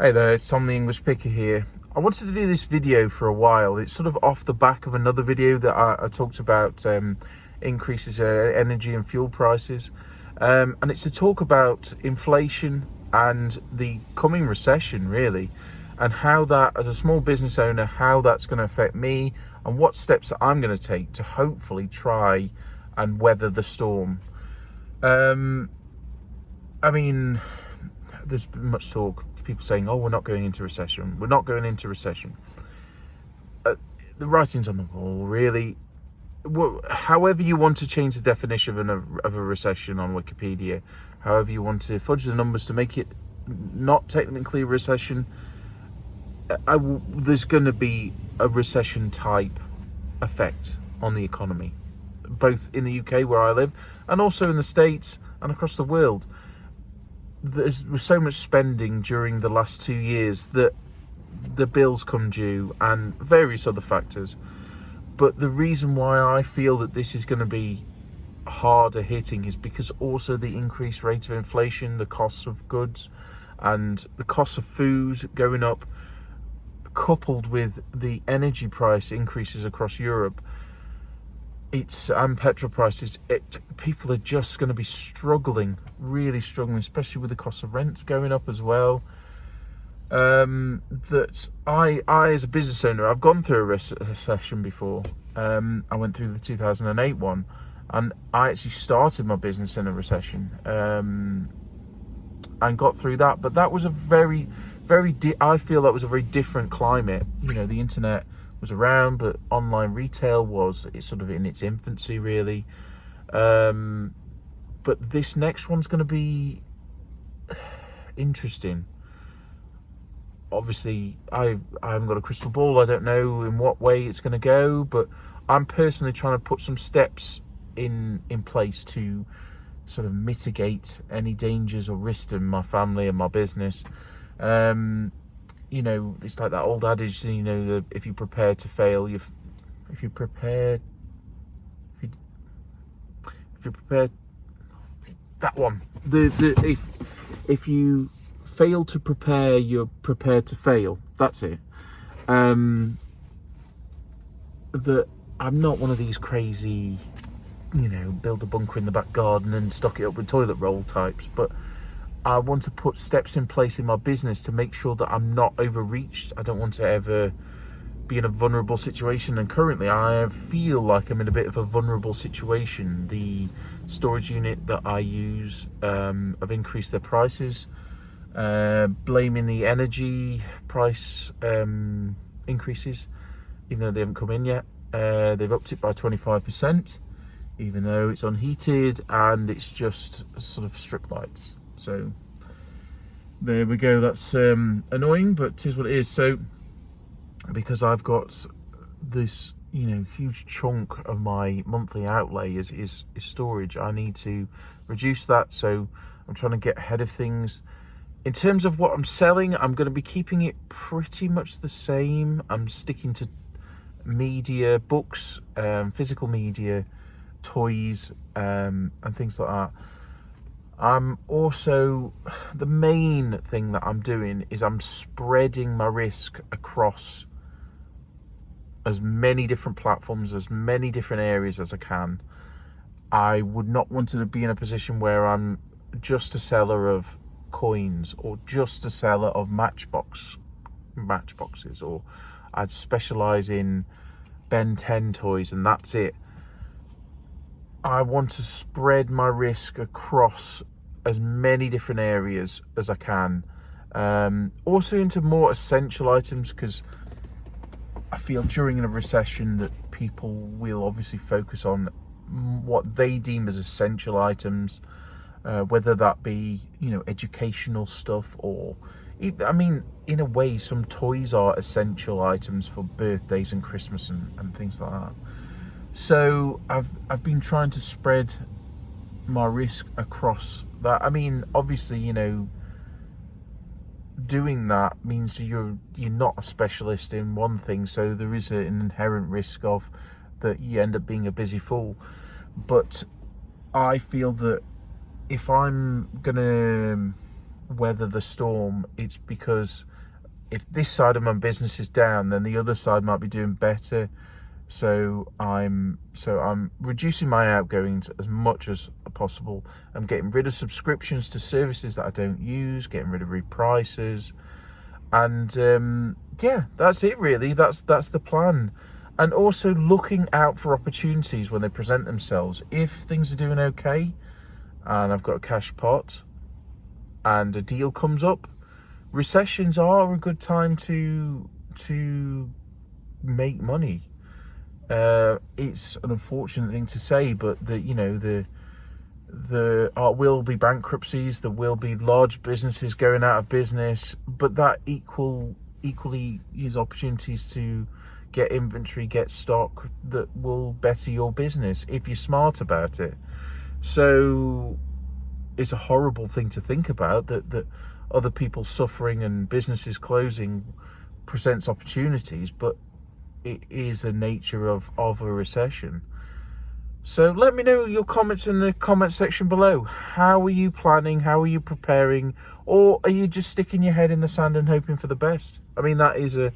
Hey there, it's Tom the English Picker here. I wanted to do this video for a while. It's sort of off the back of another video that I talked about increases in energy and fuel prices. And it's to talk about inflation and the coming recession, really, and how that, as a small business owner, how that's going to affect me and what steps that I'm going to take to hopefully try and weather the storm. I mean, there's been much talk, people saying, oh, we're not going into recession. We're not going into recession. The writing's on the wall, really. However you want to change the definition of a recession on Wikipedia, however you want to fudge the numbers to make it not technically a recession, there's going to be a recession type effect on the economy, both in the UK where I live and also in the States and across the world. There was so much spending during the last 2 years that the bills come due and various other factors. But the reason why I feel that this is going to be harder hitting is because also the increased rate of inflation, the cost of goods and the cost of food going up, coupled with the energy price increases across Europe, and petrol prices, people are just going to be struggling, really struggling, especially with the cost of rent going up as well. That I as a business owner, I've gone through a recession before. I went through the 2008 one, and I actually started my business in a recession, and got through that. But that was a very, I feel that was a very different climate. You know, the internet was around, but online retail it's sort of in its infancy, really. But this next one's going to be interesting. Obviously, I haven't got a crystal ball. I don't know in what way it's going to go, but I'm personally trying to put some steps in place to sort of mitigate any dangers or risks to my family and my business. You know, it's like that old adage, you know, that if you prepare to fail, if you prepare, that one. If you fail to prepare, you're prepared to fail. That's it. That I'm not one of these crazy, you know, build a bunker in the back garden and stock it up with toilet roll types, but I want to put steps in place in my business to make sure that I'm not overreached. I don't want to ever be in a vulnerable situation, and currently I feel like I'm in a bit of a vulnerable situation. The storage unit that I use have increased their prices, blaming the energy price increases, even though they haven't come in yet. They've upped it by 25%, even though it's unheated and it's just sort of strip lights. So there we go. That's annoying, but it is what it is. So because I've got this, you know, huge chunk of my monthly outlay is storage, I need to reduce that. So I'm trying to get ahead of things. In terms of what I'm selling, I'm going to be keeping it pretty much the same. I'm sticking to media, books, physical media, toys, and things like that. I'm also, the main thing that I'm doing is I'm spreading my risk across as many different platforms, as many different areas as I can. I would not want to be in a position where I'm just a seller of coins or just a seller of matchboxes, or I'd specialize in Ben 10 toys and that's it. I want to spread my risk across as many different areas as I can. Also into more essential items, because I feel during a recession that people will obviously focus on what they deem as essential items, whether that be, you know, educational stuff or, I mean, in a way, some toys are essential items for birthdays and Christmas and things like that. So I've been trying to spread my risk across that. I mean, obviously, you know, doing that means you're not a specialist in one thing, so there is an inherent risk of that you end up being a busy fool. But I feel that if I'm gonna weather the storm. It's because if this side of my business is down, then the other side might be doing better. So I'm reducing my outgoings as much as possible. I'm getting rid of subscriptions to services that I don't use, getting rid of reprices, and yeah, that's it really. That's the plan. And also looking out for opportunities when they present themselves. If things are doing okay and I've got a cash pot and a deal comes up, recessions are a good time to make money. It's an unfortunate thing to say, but there will be bankruptcies, there will be large businesses going out of business, but that equally is opportunities to get inventory, get stock that will better your business if you're smart about it. So it's a horrible thing to think about, that other people suffering and businesses closing presents opportunities, but it is a nature of a recession. So let me know your comments in the comment section below. How are you planning? How are you preparing? Or are you just sticking your head in the sand and hoping for the best? I mean, that is a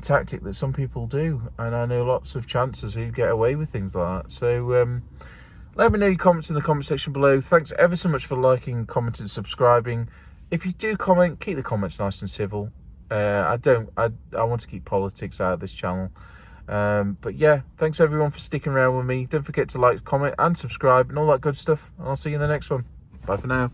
tactic that some people do, and I know lots of chancers who get away with things like that. So let me know your comments in the comment section below. Thanks ever so much for liking, commenting, subscribing. If you do comment, keep the comments nice and civil. I want to keep politics out of this channel. But yeah, thanks everyone for sticking around with me. Don't forget to like, comment and subscribe and all that good stuff. And I'll see you in the next one. Bye for now.